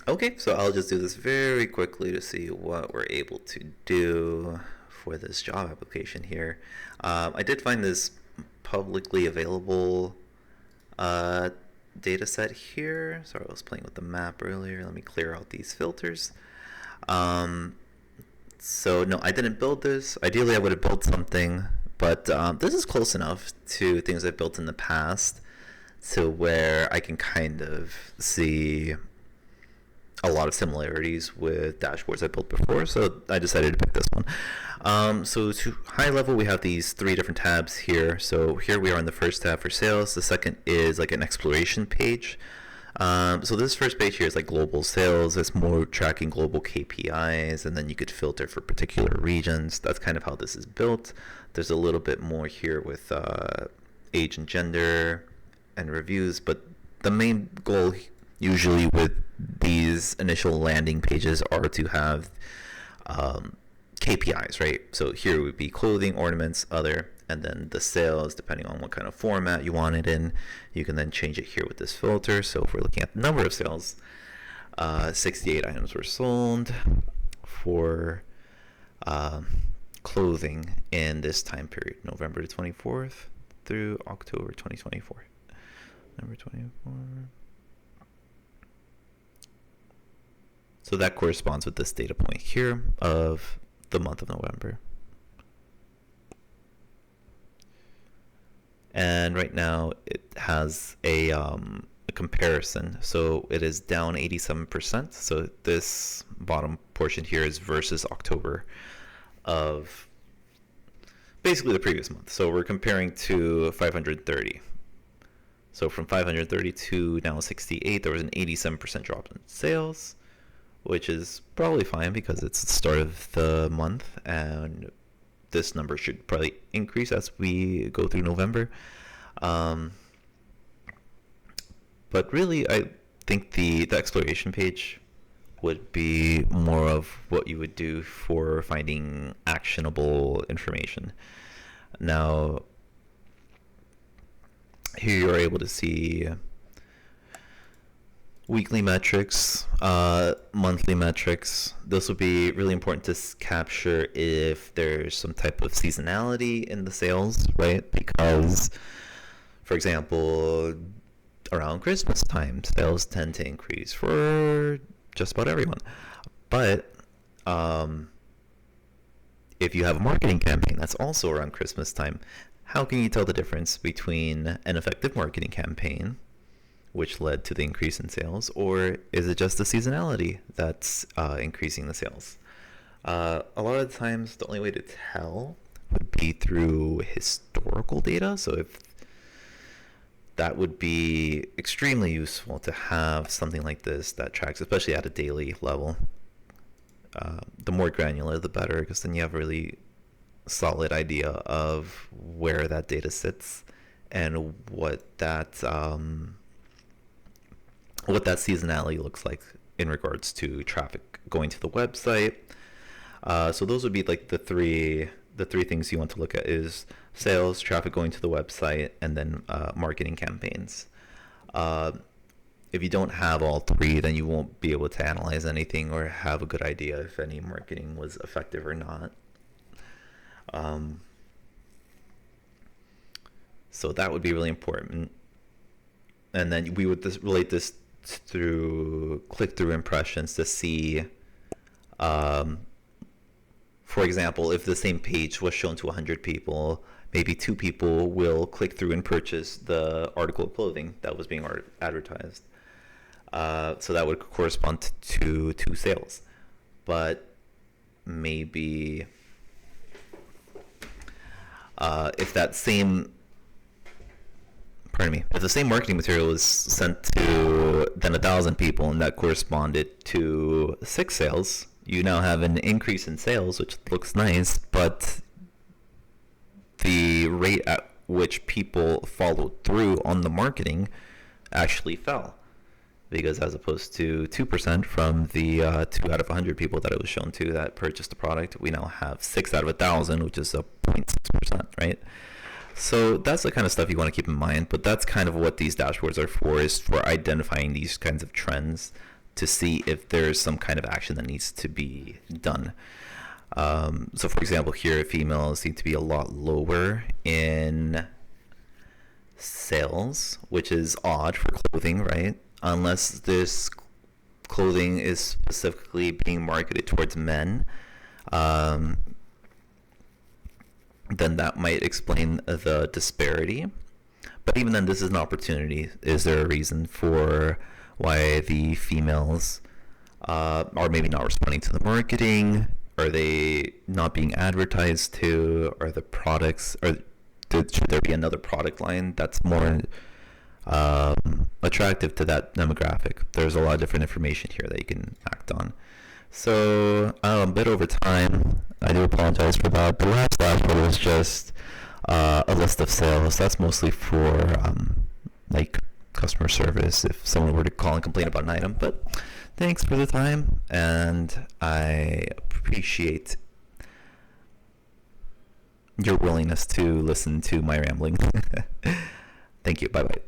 Okay, so I'll just do this very quickly to see what we're able to do for this job application here. I did find this publicly available data set here. Sorry, I was playing with the map earlier. Let me clear out these filters. Um, so no, I didn't build this. Ideally, I would have built something, but this is close enough to things I've built in the past to where I can kind of see a lot of similarities with dashboards I built before, so I decided to pick this one. So to high level, we have these three different tabs here. So here we are in the first tab for sales. The second is like an exploration page. So this first page here is like global sales. It's more tracking global KPIs, and then you could filter for particular regions. That's kind of how this is built. There's a little bit more here with age and gender and reviews, but the main goal usually with these initial landing pages are to have KPIs, right? So here would be clothing, ornaments, other, and then the sales, depending on what kind of format you want it in. You can then change it here with this filter. So if we're looking at the number of sales, 68 items were sold for clothing in this time period, November 24th through October 2024. Number 24. So that corresponds with this data point here of the month of November. And right now it has a comparison. So it is down 87%. So this bottom portion here is versus October of basically the previous month. So we're comparing to 530. So from 530 to now 68, there was an 87% drop in sales, which is probably fine because it's the start of the month, and this number should probably increase as we go through November. But really, I think the exploration page would be more of what you would do for finding actionable information. Now, here you're able to see weekly metrics, monthly metrics. This will be really important to capture if there's some type of seasonality in the sales, right? Because, for example, around Christmas time, sales tend to increase for just about everyone. But if you have a marketing campaign that's also around Christmas time, how can you tell the difference between an effective marketing campaign, which led to the increase in sales, or is it just the seasonality that's increasing the sales? A lot of the times, the only way to tell would be through historical data. So if that would be extremely useful to have something like this that tracks, especially at a daily level. The more granular, the better, because then you have a really solid idea of where that data sits and what that seasonality looks like in regards to traffic going to the website. So those would be like the three things you want to look at is sales, traffic going to the website, and then marketing campaigns. If you don't have all three, then you won't be able to analyze anything or have a good idea if any marketing was effective or not. So that would be really important. And then we would relate this through click-through impressions to see, for example, if the same page was shown to 100 people, maybe 2 people will click through and purchase the article of clothing that was being advertised. So that would correspond to 2 sales. But maybe if the same marketing material was sent to then 1,000 people and that corresponded to 6 sales, you now have an increase in sales, which looks nice, but the rate at which people followed through on the marketing actually fell. Because as opposed to 2% from the 2 out of 100 people that it was shown to that purchased the product, we now have 6 out of 1,000, which is a 0.6%, right? So that's the kind of stuff you want to keep in mind, but that's kind of what these dashboards are for, is for identifying these kinds of trends to see if there's some kind of action that needs to be done. So for example, here females seem to be a lot lower in sales, which is odd for clothing, right? Unless this clothing is specifically being marketed towards men, then that might explain the disparity. But even then, this is an opportunity. Is there a reason for why the females are maybe not responding to the marketing? Are they not being advertised to? Are the products, or should there be another product line that's more attractive to that demographic? There's a lot of different information here that you can act on. So a bit over time. I do apologize for that. The last dashboard was just a list of sales. That's mostly for like customer service if someone were to call and complain about an item. But thanks for the time, and I appreciate your willingness to listen to my rambling. Thank you. Bye bye.